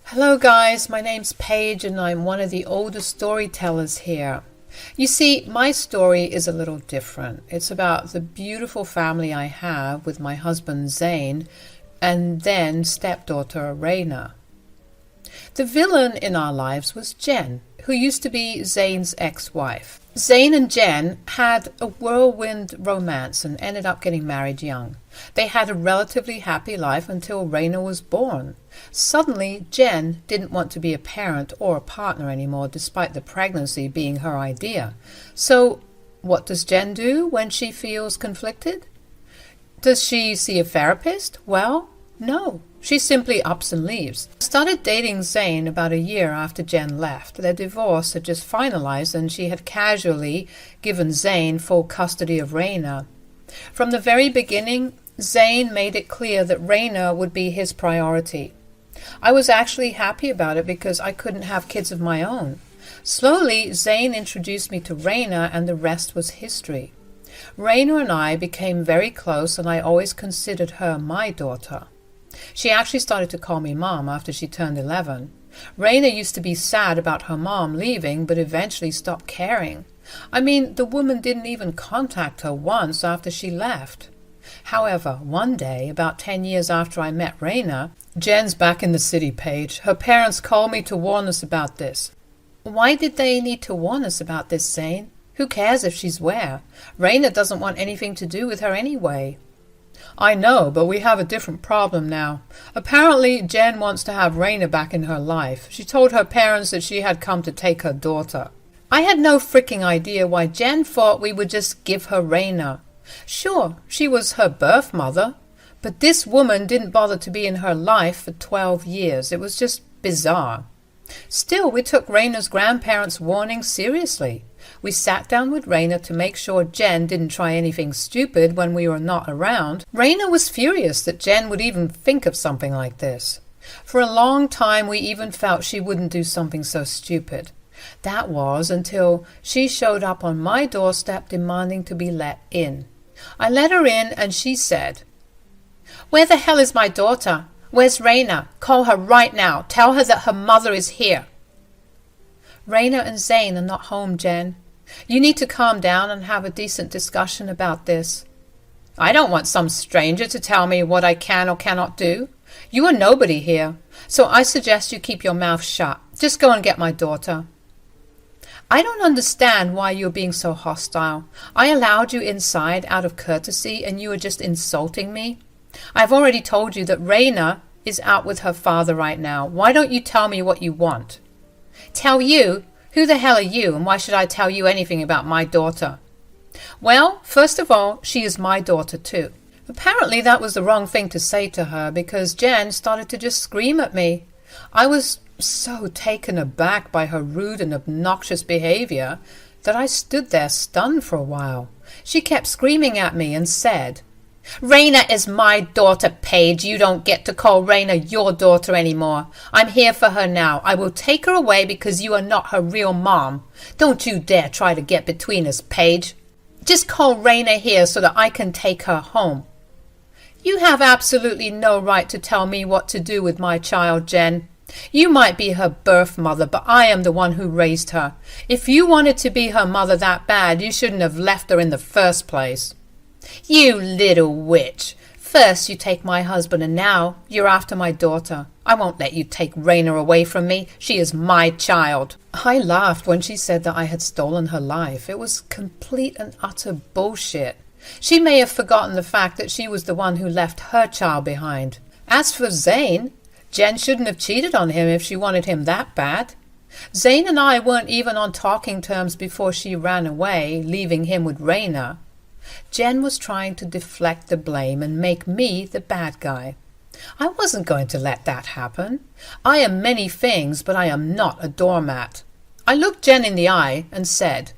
Hello guys, my name's Paige and I'm one of the oldest storytellers here. You see, my story is a little different. It's about the beautiful family I have with my husband Zayn and then stepdaughter Rayna. The villain in our lives was Jen, who used to be Zayn's ex-wife. Zayn and Jen had a whirlwind romance and ended up getting married young. They had a relatively happy life until Rayna was born. Suddenly, Jen didn't want to be a parent or a partner anymore, despite the pregnancy being her idea. So, what does Jen do when she feels conflicted? Does she see a therapist? Well, no. She simply ups and leaves. I started dating Zayn about a year after Jen left. Their divorce had just finalized and she had casually given Zayn full custody of Rayna. From the very beginning, Zayn made it clear that Rayna would be his priority. I was actually happy about it because I couldn't have kids of my own. Slowly, Zayn introduced me to Rayna and the rest was history. Rayna and I became very close and I always considered her my daughter. She actually started to call me Mom after she turned 11. Rayna used to be sad about her mom leaving, but eventually stopped caring. I mean, the woman didn't even contact her once after she left. However, one day, about 10 years after I met Rayna, Jen's back in the city, Paige. Her parents called me to warn us about this. Why did they need to warn us about this, Zayn? Who cares if she's where? Rayna doesn't want anything to do with her anyway. I know, but we have a different problem now. Apparently, Jen wants to have Rayna back in her life. She told her parents that she had come to take her daughter. I had no freaking idea why Jen thought we would just give her Rayna. Sure, she was her birth mother, but this woman didn't bother to be in her life for 12 years. It was just bizarre. Still, we took Rayna's grandparents' warning seriously. We sat down with Rayna to make sure Jen didn't try anything stupid when we were not around. Rayna was furious that Jen would even think of something like this. For a long time, we even felt she wouldn't do something so stupid. That was until she showed up on my doorstep demanding to be let in. I let her in and she said, "Where the hell is my daughter? Where's Rayna? Call her right now. Tell her that her mother is here." Rayna and Zayn are not home, Jen. You need to calm down and have a decent discussion about this. I don't want some stranger to tell me what I can or cannot do. You are nobody here, so I suggest you keep your mouth shut. Just go and get my daughter. I don't understand why you're being so hostile. I allowed you inside out of courtesy and you are just insulting me. I've already told you that Rayna is out with her father right now. Why don't you tell me what you want? Tell you? Who the hell are you, and why should I tell you anything about my daughter? Well, first of all, she is my daughter too. Apparently that was the wrong thing to say to her because Jen started to just scream at me. I was so taken aback by her rude and obnoxious behavior that I stood there stunned for a while. She kept screaming at me and said, "Rayna is my daughter, Paige. You don't get to call Rayna your daughter anymore. I'm here for her now. I will take her away because you are not her real mom. Don't you dare try to get between us, Paige. Just call Rayna here so that I can take her home." You have absolutely no right to tell me what to do with my child, Jen. You might be her birth mother, but I am the one who raised her. If you wanted to be her mother that bad, you shouldn't have left her in the first place. You little witch. First you take my husband and now you're after my daughter. I won't let you take Rayna away from me. She is my child. I laughed when she said that I had stolen her life. It was complete and utter bullshit. She may have forgotten the fact that she was the one who left her child behind. As for Zayn, Jen shouldn't have cheated on him if she wanted him that bad. Zayn and I weren't even on talking terms before she ran away, leaving him with Rayna. Jen was trying to deflect the blame and make me the bad guy. I wasn't going to let that happen. I am many things, but I am not a doormat. I looked Jen in the eye and said,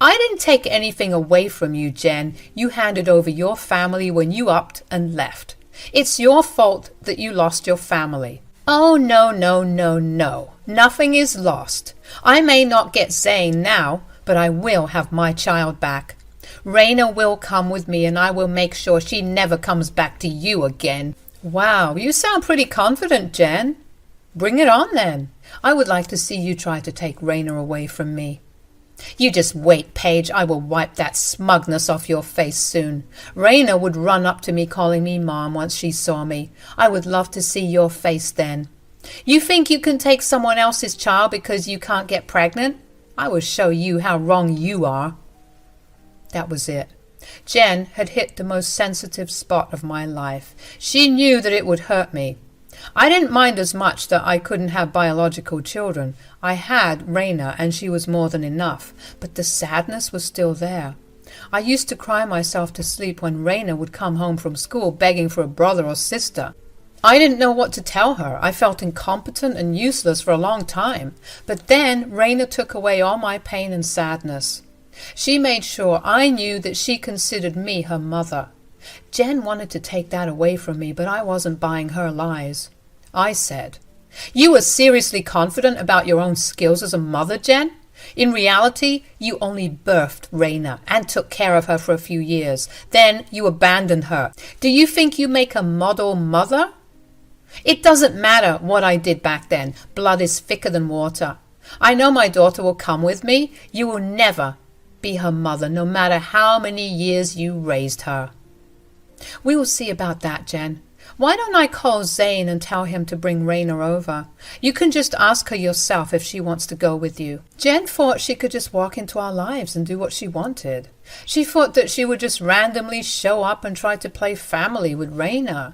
"I didn't take anything away from you, Jen. You handed over your family when you upped and left. It's your fault that you lost your family." "Oh, no, no, no, no. Nothing is lost. I may not get Zayn now, but I will have my child back. Rayna will come with me and I will make sure she never comes back to you again." Wow, you sound pretty confident, Jen. Bring it on then. I would like to see you try to take Rayna away from me. You just wait, Paige. I will wipe that smugness off your face soon. Rayna would run up to me calling me Mom once she saw me. I would love to see your face then. You think you can take someone else's child because you can't get pregnant? I will show you how wrong you are. That was it. Jen had hit the most sensitive spot of my life. She knew that it would hurt me. I didn't mind as much that I couldn't have biological children. I had Rayna, and she was more than enough, but the sadness was still there. I used to cry myself to sleep when Rayna would come home from school begging for a brother or sister. I didn't know what to tell her. I felt incompetent and useless for a long time. But then Rayna took away all my pain and sadness. She made sure I knew that she considered me her mother. Jen wanted to take that away from me, but I wasn't buying her lies. I said, "You were seriously confident about your own skills as a mother, Jen? In reality, you only birthed Rayna and took care of her for a few years. Then you abandoned her. Do you think you make a model mother?" It doesn't matter what I did back then. Blood is thicker than water. I know my daughter will come with me. You will never be her mother, no matter how many years you raised her. We will see about that, Jen. Why don't I call Zayn and tell him to bring Rayna over? You can just ask her yourself if she wants to go with you. Jen thought she could just walk into our lives and do what she wanted. She thought that she would just randomly show up and try to play family with Rayna.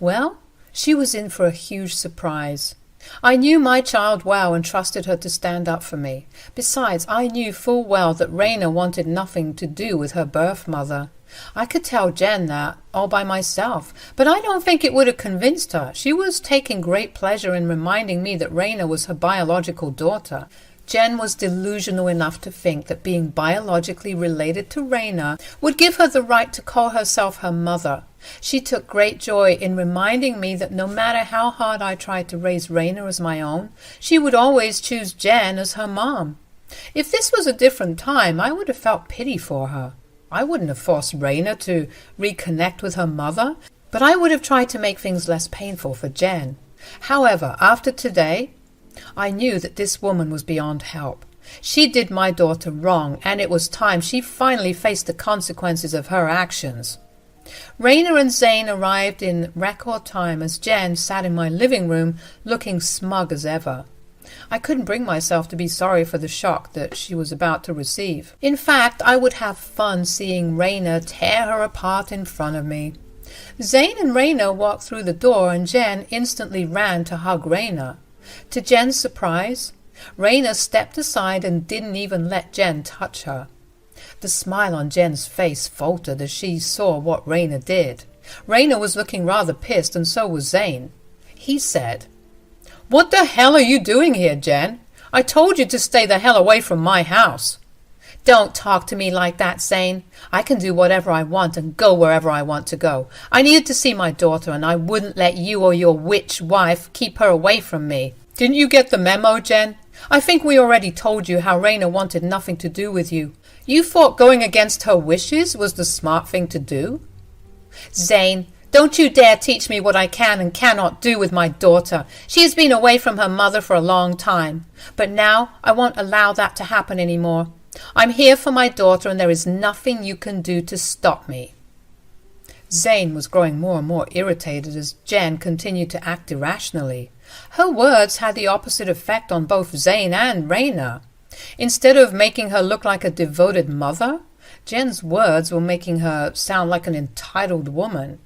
Well, she was in for a huge surprise. I knew my child well and trusted her to stand up for me. Besides, I knew full well that Rayna wanted nothing to do with her birth mother. I could tell Jen that all by myself, but I don't think it would have convinced her. She was taking great pleasure in reminding me that Rayna was her biological daughter. Jen was delusional enough to think that being biologically related to Rayna would give her the right to call herself her mother. She took great joy in reminding me that no matter how hard I tried to raise Rayna as my own, she would always choose Jen as her mom. If this was a different time, I would have felt pity for her. I wouldn't have forced Rayna to reconnect with her mother, but I would have tried to make things less painful for Jen. However, after today, I knew that this woman was beyond help. She did my daughter wrong, and it was time she finally faced the consequences of her actions. Rayna and Zayn arrived in record time as Jen sat in my living room looking smug as ever. I couldn't bring myself to be sorry for the shock that she was about to receive. In fact, I would have fun seeing Rayna tear her apart in front of me. Zayn and Rayna walked through the door, and Jen instantly ran to hug Rayna. To Jen's surprise, Rayna stepped aside and didn't even let Jen touch her. The smile on Jen's face faltered as she saw what Rayna did. Rayna was looking rather pissed, and so was Zayn. He said, "What the hell are you doing here, Jen? I told you to stay the hell away from my house." "Don't talk to me like that, Zayn. I can do whatever I want and go wherever I want to go. I needed to see my daughter, and I wouldn't let you or your witch wife keep her away from me." "Didn't you get the memo, Jen? I think we already told you how Rayna wanted nothing to do with you. You thought going against her wishes was the smart thing to do?" "Zayn, don't you dare teach me what I can and cannot do with my daughter. She has been away from her mother for a long time. But now I won't allow that to happen anymore. I'm here for my daughter, and there is nothing you can do to stop me." Zayn was growing more and more irritated as Jen continued to act irrationally. Her words had the opposite effect on both Zayn and Rayna. Instead of making her look like a devoted mother, Jen's words were making her sound like an entitled woman.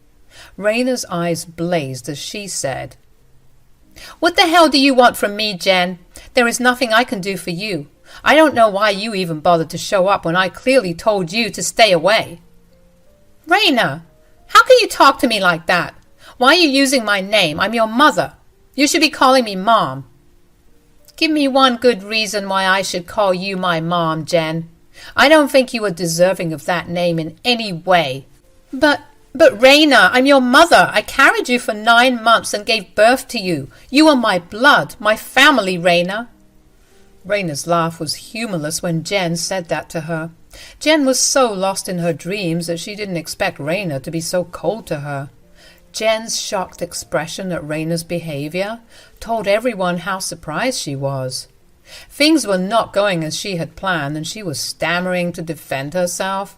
Rayna's eyes blazed as she said, "What the hell do you want from me, Jen? There is nothing I can do for you. I don't know why you even bothered to show up when I clearly told you to stay away." "Rayna, how can you talk to me like that? Why are you using my name? I'm your mother. You should be calling me Mom." "Give me one good reason why I should call you my mom, Jen. I don't think you are deserving of that name in any way." But Rayna, I'm your mother. I carried you for 9 months and gave birth to you. You are my blood, my family, Rayna." Rayna's laugh was humorless when Jen said that to her. Jen was so lost in her dreams that she didn't expect Rayna to be so cold to her. Jen's shocked expression at Rayna's behavior told everyone how surprised she was. Things were not going as she had planned, and she was stammering to defend herself.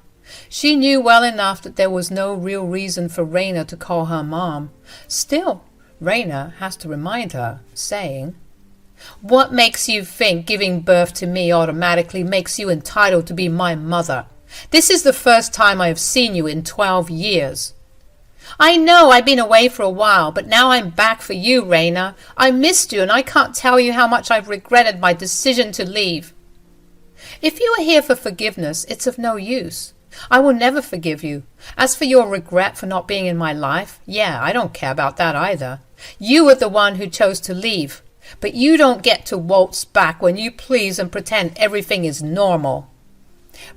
She knew well enough that there was no real reason for Rayna to call her mom. Still, Rayna has to remind her, saying, "What makes you think giving birth to me automatically makes you entitled to be my mother? This is the first time I have seen you in 12 years. I know I've been away for a while, but now I'm back for you, Rayna. I missed you, and I can't tell you how much I've regretted my decision to leave. If you are here for forgiveness, it's of no use. I will never forgive you. As for your regret for not being in my life, yeah, I don't care about that either. You were the one who chose to leave, but you don't get to waltz back when you please and pretend everything is normal.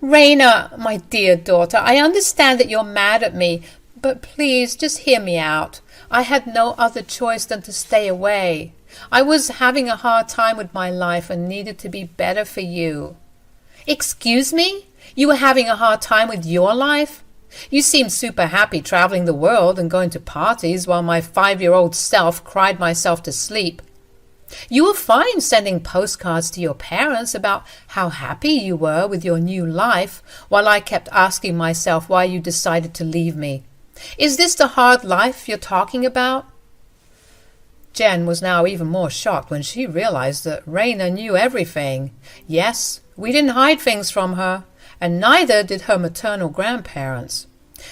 Rayna, my dear daughter, I understand that you're mad at me, but please just hear me out. I had no other choice than to stay away. I was having a hard time with my life and needed to be better for you." "Excuse me? You were having a hard time with your life? You seemed super happy traveling the world and going to parties while my 5-year-old self cried myself to sleep. You were fine sending postcards to your parents about how happy you were with your new life, while I kept asking myself why you decided to leave me. Is this the hard life you're talking about?" Jen was now even more shocked when she realized that Rayna knew everything. Yes, we didn't hide things from her, and neither did her maternal grandparents.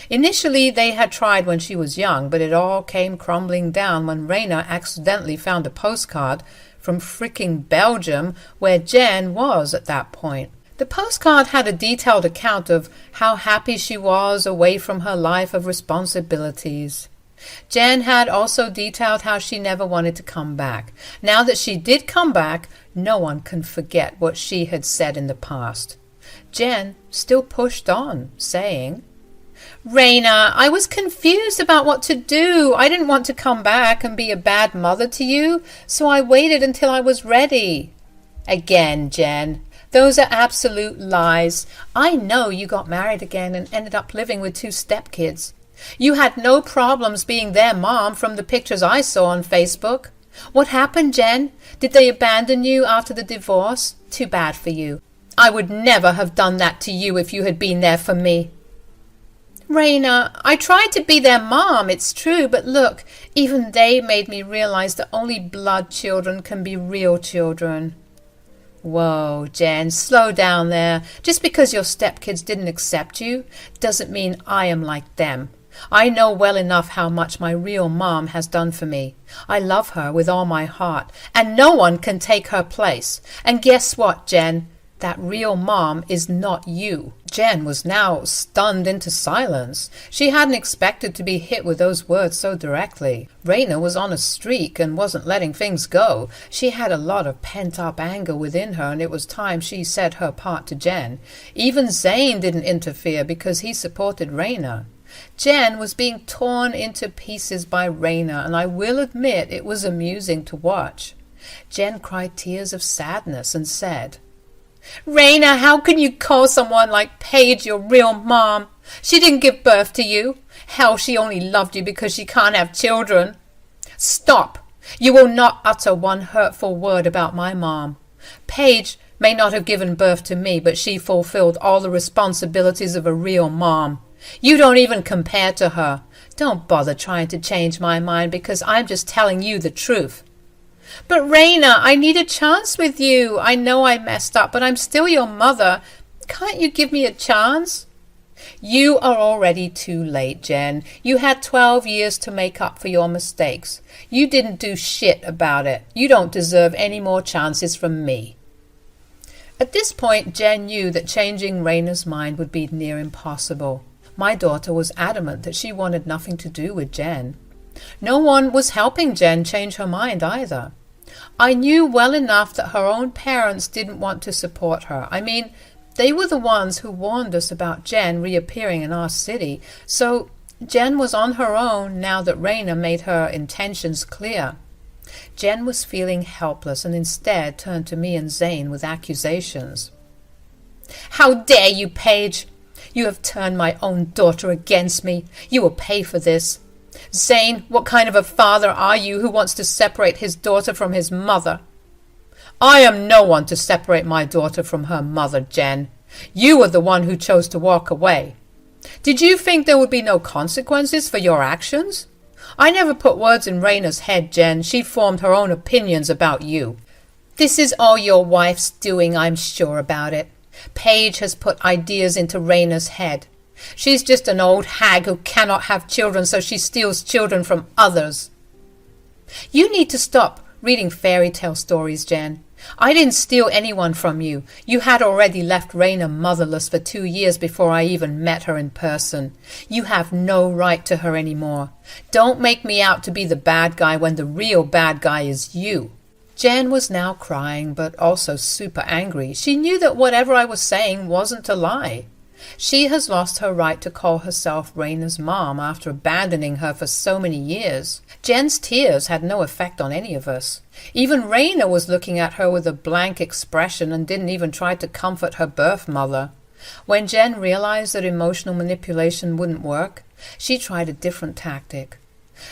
Initially, they had tried when she was young, but it all came crumbling down when Rayna accidentally found a postcard from fricking Belgium, where Jen was at that point. The postcard had a detailed account of how happy she was away from her life of responsibilities. Jen had also detailed how she never wanted to come back. Now that she did come back, no one can forget what she had said in the past. Jen still pushed on, saying, "Rayna, I was confused about what to do. I didn't want to come back and be a bad mother to you, so I waited until I was ready." "Again, Jen, those are absolute lies. I know you got married again and ended up living with 2 stepkids. You had no problems being their mom from the pictures I saw on Facebook. What happened, Jen? Did they abandon you after the divorce? Too bad for you. I would never have done that to you if you had been there for me." "Rayna, I tried to be their mom, it's true, but look, even they made me realize that only blood children can be real children." "Whoa, Jen, slow down there. Just because your stepkids didn't accept you doesn't mean I am like them. I know well enough how much my real mom has done for me. I love her with all my heart, and no one can take her place. And guess what, Jen? That real mom is not you." Jen was now stunned into silence. She hadn't expected to be hit with those words so directly. Rayna was on a streak and wasn't letting things go. She had a lot of pent-up anger within her, and it was time she said her part to Jen. Even Zayn didn't interfere because he supported Rayna. Jen was being torn into pieces by Rayna, and I will admit it was amusing to watch. Jen cried tears of sadness and said, "Rayna, how can you call someone like Paige your real mom? She didn't give birth to you. Hell, she only loved you because she can't have children. Stop. You will not utter one hurtful word about my mom. Paige may not have given birth to me, but she fulfilled all the responsibilities of a real mom. You don't even compare to her. Don't bother trying to change my mind because I'm just telling you the truth." "But Rayna, I need a chance with you. I know I messed up, but I'm still your mother. Can't you give me a chance?" "You are already too late, Jen. You had 12 years to make up for your mistakes. You didn't do shit about it. You don't deserve any more chances from me." At this point, Jen knew that changing Rayna's mind would be near impossible. My daughter was adamant that she wanted nothing to do with Jen. No one was helping Jen change her mind either. I knew well enough that her own parents didn't want to support her. I mean, they were the ones who warned us about Jen reappearing in our city, so Jen was on her own now that Rayna made her intentions clear. Jen was feeling helpless and instead turned to me and Zayn with accusations. "How dare you, Paige! You have turned my own daughter against me. You will pay for this. Zayn, what kind of a father are you who wants to separate his daughter from his mother? I am no one to separate my daughter from her mother, Jen. You were the one who chose to walk away. Did you think there would be no consequences for your actions? I never put words in Rayna's head, Jen. She formed her own opinions about you. This is all your wife's doing, I'm sure about it. Paige has put ideas into Rayna's head. She's just an old hag who cannot have children, so she steals children from others. You need to stop reading fairy tale stories, Jen. I didn't steal anyone from you. You had already left Rayna motherless for 2 years before I even met her in person. You have no right to her anymore. Don't make me out to be the bad guy when the real bad guy is you. Jen was now crying, but also super angry. She knew that whatever I was saying wasn't a lie. She has lost her right to call herself Rayna's mom after abandoning her for so many years. Jen's tears had no effect on any of us. Even Rayna was looking at her with a blank expression and didn't even try to comfort her birth mother. When Jen realized that emotional manipulation wouldn't work, she tried a different tactic.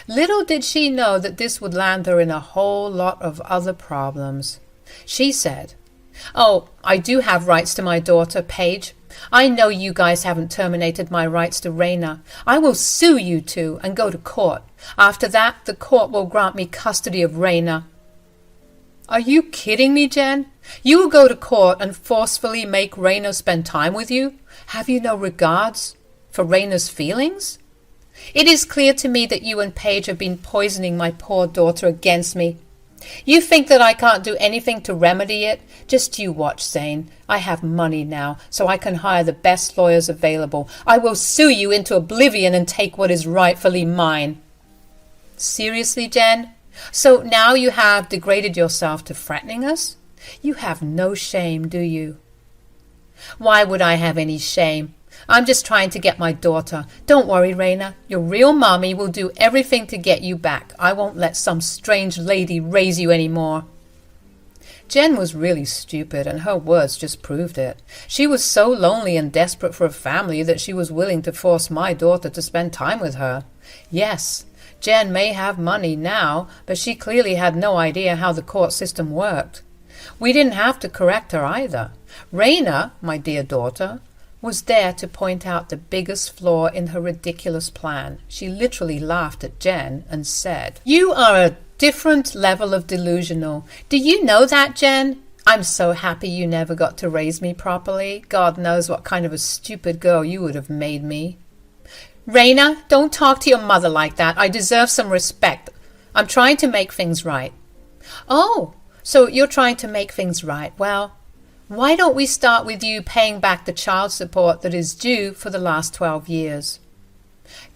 Little did she know that this would land her in a whole lot of other problems. She said, "Oh, I do have rights to my daughter, Paige. I know you guys haven't terminated my rights to Rayna. I will sue you two and go to court. After that, the court will grant me custody of Rayna." Are you kidding me, Jen? You will go to court and forcefully make Rayna spend time with you? Have you no regards for Rayna's feelings? It is clear to me that you and Paige have been poisoning my poor daughter against me. You think that I can't do anything to remedy it? Just you watch, Zayn. I have money now, so I can hire the best lawyers available. I will sue you into oblivion and take what is rightfully mine. Seriously, Jen? So now you have degraded yourself to threatening us? You have no shame, do you? Why would I have any shame? I'm just trying to get my daughter. Don't worry, Rayna. Your real mommy will do everything to get you back. I won't let some strange lady raise you anymore. Jen was really stupid, and her words just proved it. She was so lonely and desperate for a family that she was willing to force my daughter to spend time with her. Yes, Jen may have money now, but she clearly had no idea how the court system worked. We didn't have to correct her either. Rayna, my dear daughter, was there to point out the biggest flaw in her ridiculous plan. She literally laughed at Jen and said, "You are a different level of delusional. Do you know that, Jen? I'm so happy you never got to raise me properly. God knows what kind of a stupid girl you would have made me." Rayna, don't talk to your mother like that. I deserve some respect. I'm trying to make things right. Oh, so you're trying to make things right. Well, why don't we start with you paying back the child support that is due for the last 12 years?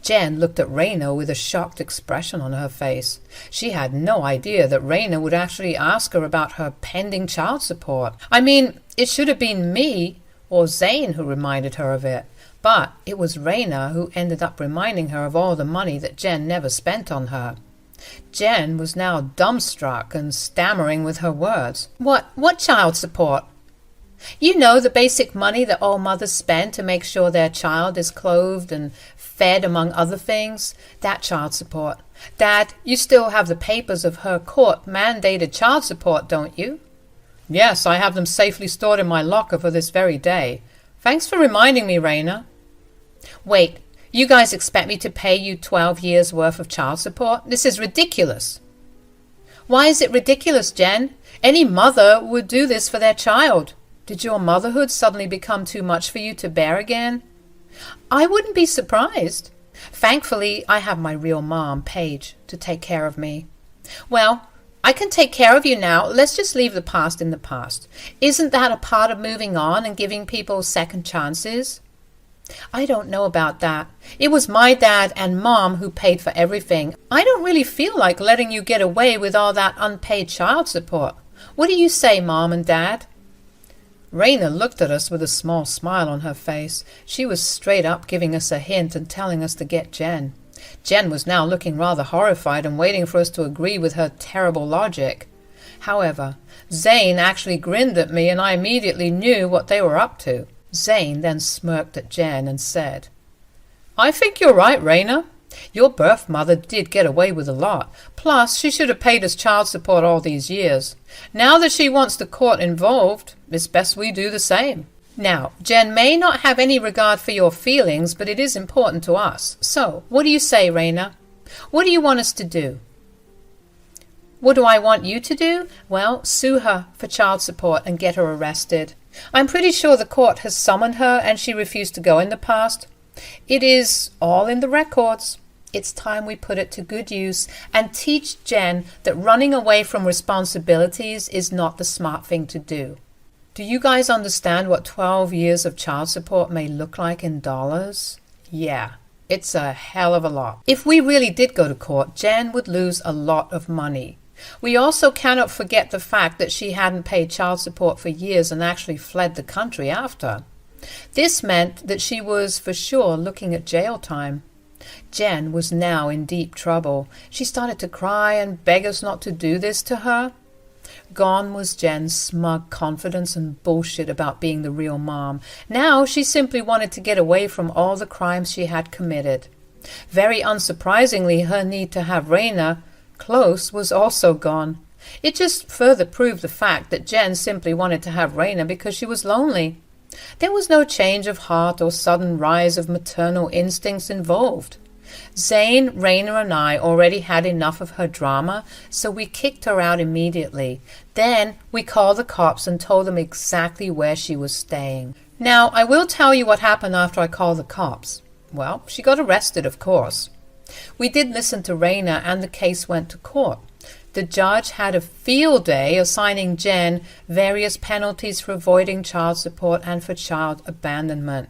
Jen looked at Rayna with a shocked expression on her face. She had no idea that Rayna would actually ask her about her pending child support. I mean, it should have been me or Zayn who reminded her of it. But it was Rayna who ended up reminding her of all the money that Jen never spent on her. Jen was now dumbstruck and stammering with her words. What child support? You know, the basic money that all mothers spend to make sure their child is clothed and fed, among other things. That child support. Dad, you still have the papers of her court-mandated child support, don't you? Yes, I have them safely stored in my locker for this very day. Thanks for reminding me, Rayna. Wait, you guys expect me to pay you 12 years' worth of child support? This is ridiculous. Why is it ridiculous, Jen? Any mother would do this for their child. Did your motherhood suddenly become too much for you to bear again? I wouldn't be surprised. Thankfully, I have my real mom, Paige, to take care of me. Well, I can take care of you now. Let's just leave the past in the past. Isn't that a part of moving on and giving people second chances? I don't know about that. It was my dad and mom who paid for everything. I don't really feel like letting you get away with all that unpaid child support. What do you say, Mom and Dad? Rayna looked at us with a small smile on her face. She was straight up giving us a hint and telling us to get Jen. Jen was now looking rather horrified and waiting for us to agree with her terrible logic. However, Zayn actually grinned at me, and I immediately knew what they were up to. Zayn then smirked at Jen and said, "I think you're right, Rayna. Your birth mother did get away with a lot. Plus, she should have paid us child support all these years. Now that she wants the court involved, it's best we do the same. Now, Jen may not have any regard for your feelings, but it is important to us. So, what do you say, Rayna? What do you want us to do? What do I want you to do? Well, sue her for child support and get her arrested. I'm pretty sure the court has summoned her and she refused to go in the past. It is all in the records. It's time we put it to good use and teach Jen that running away from responsibilities is not the smart thing to do. Do you guys understand what 12 years of child support may look like in dollars? Yeah, it's a hell of a lot. If we really did go to court, Jen would lose a lot of money. We also cannot forget the fact that she hadn't paid child support for years and actually fled the country after. This meant that she was for sure looking at jail time. Jen was now in deep trouble. She started to cry and beg us not to do this to her. Gone was Jen's smug confidence and bullshit about being the real mom. Now she simply wanted to get away from all the crimes she had committed. Very unsurprisingly, her need to have Rayna close was also gone. It just further proved the fact that Jen simply wanted to have Rayna because she was lonely. There was no change of heart or sudden rise of maternal instincts involved. Zayn, Rayna, and I already had enough of her drama, so we kicked her out immediately. Then we called the cops and told them exactly where she was staying. Now, I will tell you what happened after I called the cops. Well, she got arrested, of course. We did listen to Rayna and the case went to court. The judge had a field day assigning Jen various penalties for avoiding child support and for child abandonment.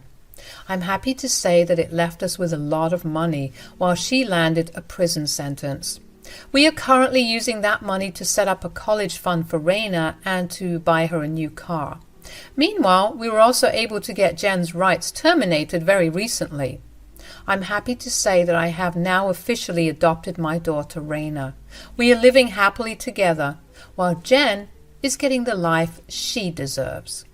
I'm happy to say that it left us with a lot of money while she landed a prison sentence. We are currently using that money to set up a college fund for Rayna and to buy her a new car. Meanwhile, we were also able to get Jen's rights terminated very recently. I'm happy to say that I have now officially adopted my daughter Rayna. We are living happily together, while Jen is getting the life she deserves.